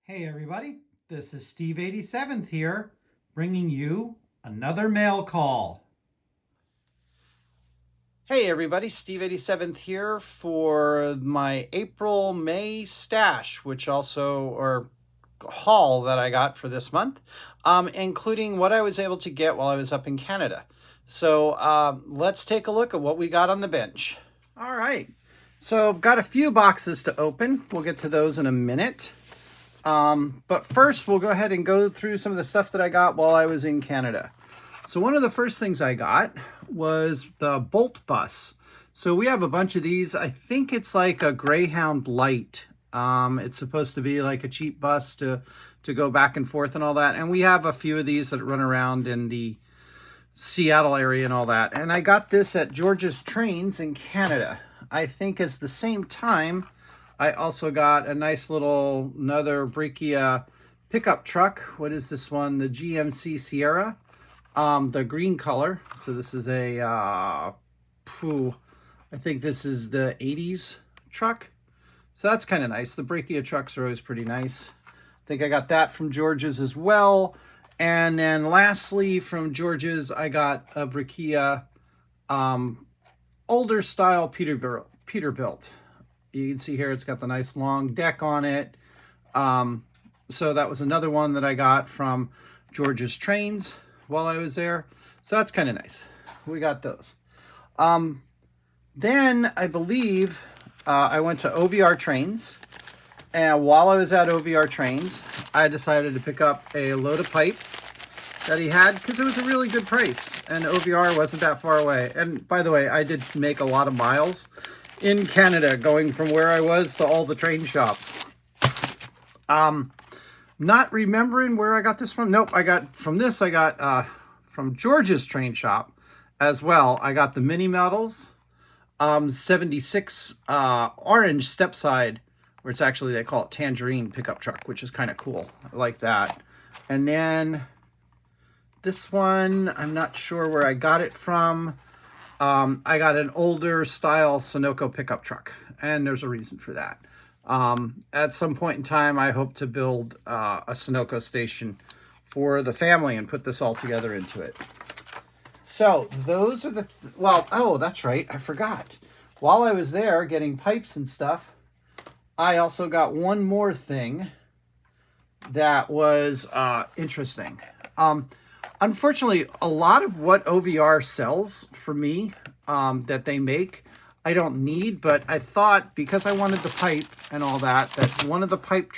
Hey everybody, this is Steve 87th here, bringing you another mail call. Hey everybody, Steve 87th here for my April-May stash, which or haul that I got for this month, including what I was able to get while I was up in Canada. So let's take a look at what we got on the bench. All right, so I've got a few boxes to open. We'll get to those in a minute. But first, we'll go ahead and go through some of the stuff that I got while I was in Canada. So one of the first things I got was the Bolt bus. So we have a bunch of these. I think it's like a Greyhound Light. It's supposed to be like a cheap bus to go back and forth and all that. And we have a few of these that run around in the Seattle area and all that. And I got this at George's Trains in Canada. I think at the same time, I also got a nice little, another Breccia pickup truck. What is this one? The GMC Sierra, the green color. So this is a, I think this is the 80s truck. So that's kind of nice. The Breccia trucks are always pretty nice. I think I got that from George's as well. And then lastly from George's, I got a Breccia older style Peterbilt. You can see here it's got the nice long deck on it. So that was another one that I got from George's Trains while I was there. So that's kind of nice. We got those. Then I believe I went to OVR Trains. And while I was at OVR Trains, I decided to pick up a load of pipe that he had because it was a really good price. And OVR wasn't that far away. And by the way, I did make a lot of miles in Canada, going from where I was to all the train shops. Not remembering where I got this from. Nope, I got from from George's Train Shop as well. I got the Mini Metals 76 orange step side, where it's actually, they call it tangerine pickup truck, which is kind of cool. I like that. And then this one, I'm not sure where I got it from. I got an older style Sunoco pickup truck, and there's a reason for that. At some point in time, I hope to build a Sunoco station for the family and put this all together into it. So those are oh, that's right, I forgot. While I was there getting pipes and stuff, I also got one more thing that was interesting. Unfortunately, a lot of what OVR sells for me that they make, I don't need, but I thought because I wanted the pipe and all that, that one of the pipe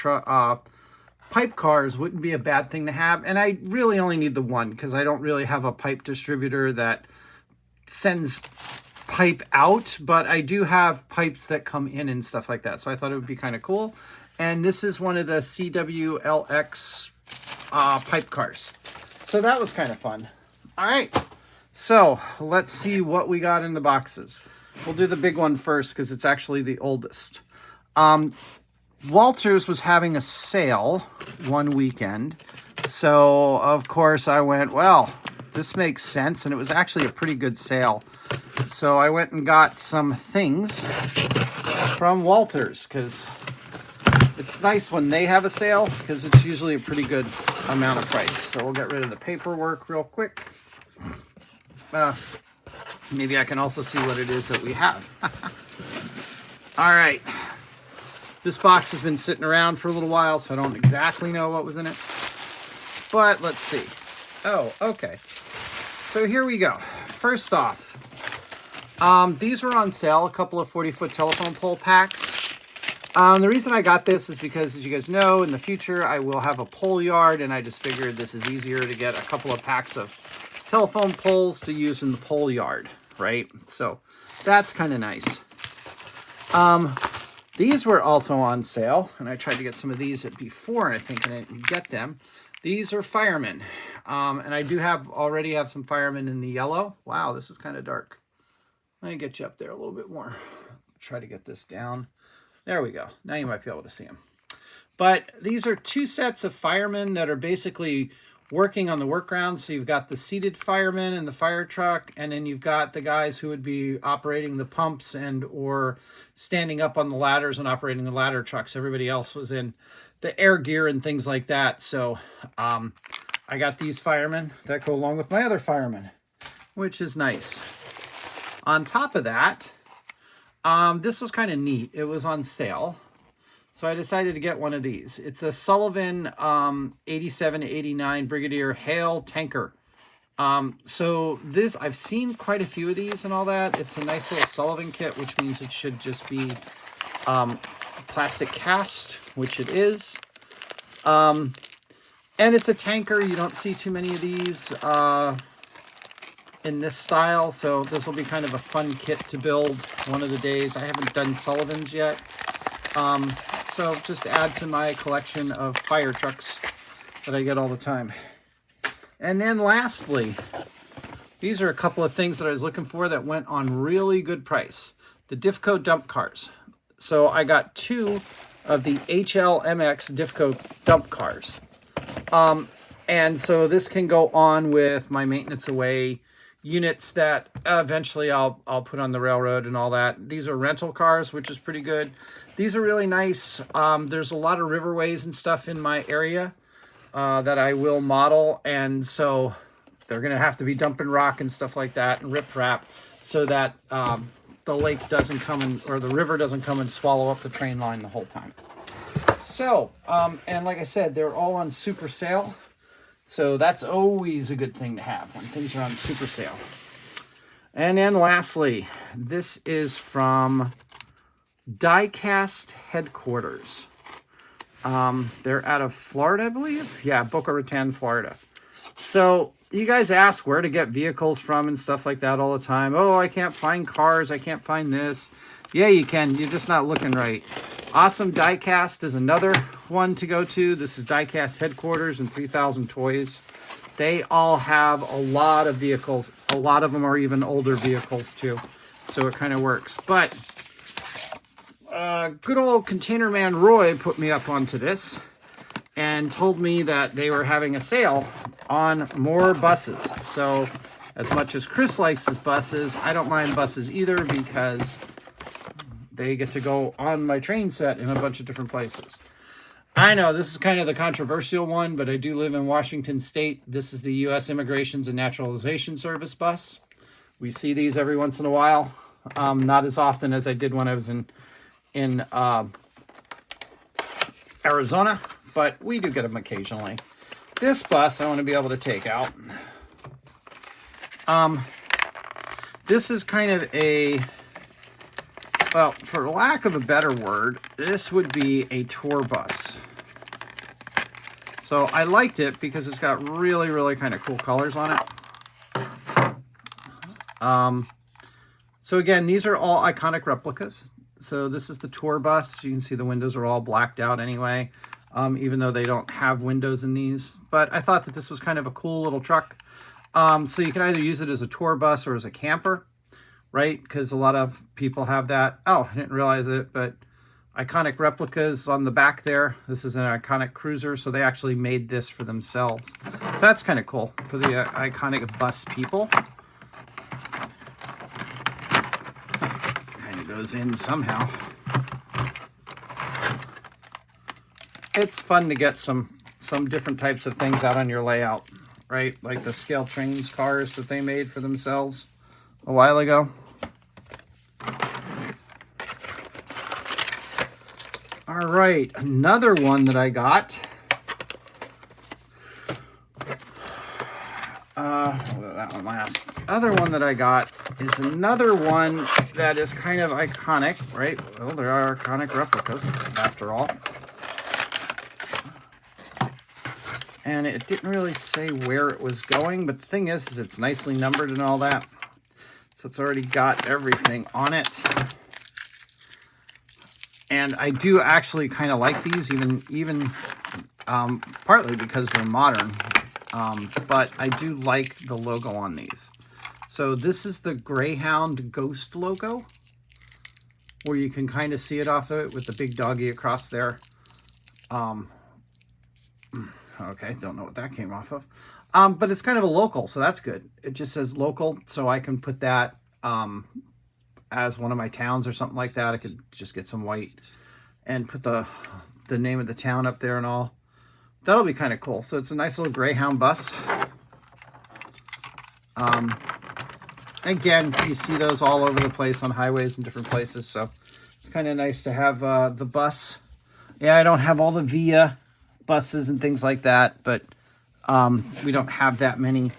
cars wouldn't be a bad thing to have. And I really only need the one because I don't really have a pipe distributor that sends pipe out, but I do have pipes that come in and stuff like that. So I thought it would be kind of cool. And this is one of the CWLX pipe cars. So that was kind of fun. All right, so let's see what we got in the boxes. We'll do the big one first because it's actually the oldest. Walter's was having a sale one weekend. So, of course, I went, well, this makes sense. And it was actually a pretty good sale. So I went and got some things from Walter's because it's nice when they have a sale because it's usually a pretty good amount of price. So we'll get rid of the paperwork real quick. Maybe I can also see what it is that we have. All right. This box has been sitting around for a little while, so I don't exactly know what was in it. But let's see. Oh, okay. So here we go. First off, these were on sale, a couple of 40-foot telephone pole packs. The reason I got this is because, as you guys know, in the future, I will have a pole yard, and I just figured this is easier to get a couple of packs of telephone poles to use in the pole yard, right? So that's kind of nice. These were also on sale, and I tried to get some of these before, I think, and I didn't get them. These are firemen, and I do already have some firemen in the yellow. Wow, this is kind of dark. Let me get you up there a little bit more. Try to get this down. There we go. Now you might be able to see them. But these are two sets of firemen that are basically working on the workground. So you've got the seated firemen and the fire truck, and then you've got the guys who would be operating the pumps and or standing up on the ladders and operating the ladder trucks. Everybody else was in the air gear and things like that. So I got these firemen that go along with my other firemen, which is nice. On top of that, this was kind of neat. It was on sale. So I decided to get one of these. It's a Sullivan 87 to 89 Brigadier Hale tanker. So this, I've seen quite a few of these and all that. It's a nice little Sullivan kit, which means it should just be plastic cast, which it is. And it's a tanker. You don't see too many of these in this style. So this will be kind of a fun kit to build one of the days. I haven't done Sullivans yet. So just add to my collection of fire trucks that I get all the time. And then lastly, these are a couple of things that I was looking for that went on really good price. The Diffco dump cars. So I got 2 of the HLMX Diffco dump cars. And so this can go on with my maintenance away units that eventually I'll put on the railroad and all that. These are rental cars, which is pretty good. These are really nice. There's a lot of riverways and stuff in my area that I will model, and so they're gonna have to be dumping rock and stuff like that and riprap so that the lake doesn't come in, or the river doesn't come and swallow up the train line the whole time. So, and like I said, they're all on super sale. So that's always a good thing to have when things are on super sale. And then lastly, this is from Diecast Headquarters. They're out of Florida, I believe. Yeah, Boca Raton, Florida. So you guys ask where to get vehicles from and stuff like that all the time. Oh, I can't find cars. I can't find this. Yeah, you can. You're just not looking right. Awesome Diecast is another one to go to. This is Diecast Headquarters and 3000 Toys. They all have a lot of vehicles. A lot of them are even older vehicles too. So it kind of works. But good old Container Man Roy put me up onto this and told me that they were having a sale on more buses. So as much as Chris likes his buses, I don't mind buses either because they get to go on my train set in a bunch of different places. I know this is kind of the controversial one, but I do live in Washington State. This is the U.S. Immigrations and Naturalization Service bus. We see these every once in a while. Not as often as I did when I was in Arizona, but we do get them occasionally. This bus I want to be able to take out. This is kind of a, well, for lack of a better word, this would be a tour bus. So I liked it because it's got really, really kind of cool colors on it. So again, these are all iconic replicas. So this is the tour bus. You can see the windows are all blacked out anyway, even though they don't have windows in these. But I thought that this was kind of a cool little truck. So you can either use it as a tour bus or as a camper, right? Because a lot of people have that. Oh, I didn't realize it, but iconic replicas on the back there. This is an iconic cruiser, so they actually made this for themselves. So that's kind of cool for the iconic bus people. Kind of goes in somehow. It's fun to get some different types of things out on your layout, right? Like the scale trains cars that they made for themselves a while ago. All right, another one that I got. That one last. Other one that I got is another one that is kind of iconic, right? Well, there are iconic replicas, after all. And it didn't really say where it was going, but the thing is it's nicely numbered and all that. So it's already got everything on it. And I do actually kind of like these, even partly because they're modern. But I do like the logo on these. So this is the Greyhound Ghost logo, where you can kind of see it off of it with the big doggy across there. Okay, don't know what that came off of. But it's kind of a local, so that's good. It just says local, so I can put that as one of my towns or something like that. I could just get some white and put the name of the town up there and all. That'll be kind of cool. So it's a nice little Greyhound bus. Again, you see those all over the place on highways and different places, so it's kind of nice to have the bus. Yeah, I don't have all the VIA buses and things like that, but we don't have that many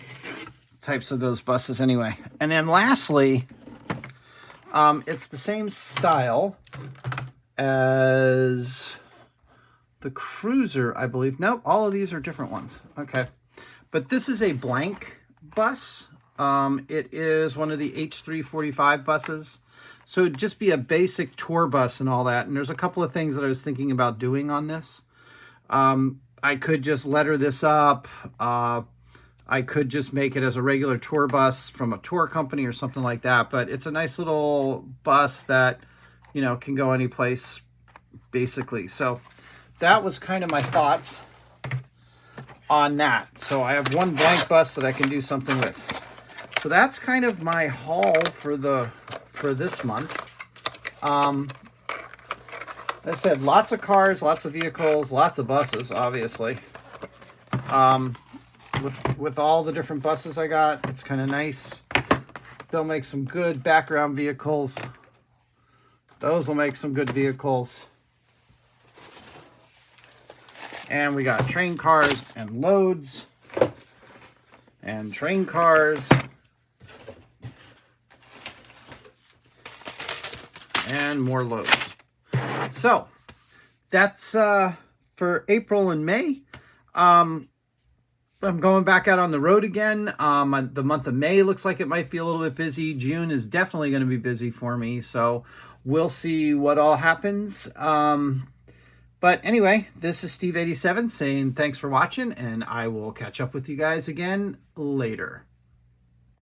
types of those buses anyway. And then lastly, it's the same style as the Cruiser, I believe. Nope, all of these are different ones. Okay, but this is a blank bus. It is one of the H345 buses. So it'd just be a basic tour bus and all that. And there's a couple of things that I was thinking about doing on this. I could just letter this up. I could just make it as a regular tour bus from a tour company or something like that. But it's a nice little bus that, you know, can go any place, basically. So that was kind of my thoughts on that. So I have one blank bus that I can do something with. So that's kind of my haul for this month. As I said, lots of cars, lots of vehicles, lots of buses, obviously. With all the different buses I got, it's kind of nice. They'll make some good background vehicles. Those will make some good vehicles. And we got train cars and loads and train cars and more loads. So that's for April and May. I'm going back out on the road again. The month of May looks like it might be a little bit busy. June is definitely going to be busy for me. So we'll see what all happens. But anyway, this is Steve87 saying thanks for watching, and I will catch up with you guys again later.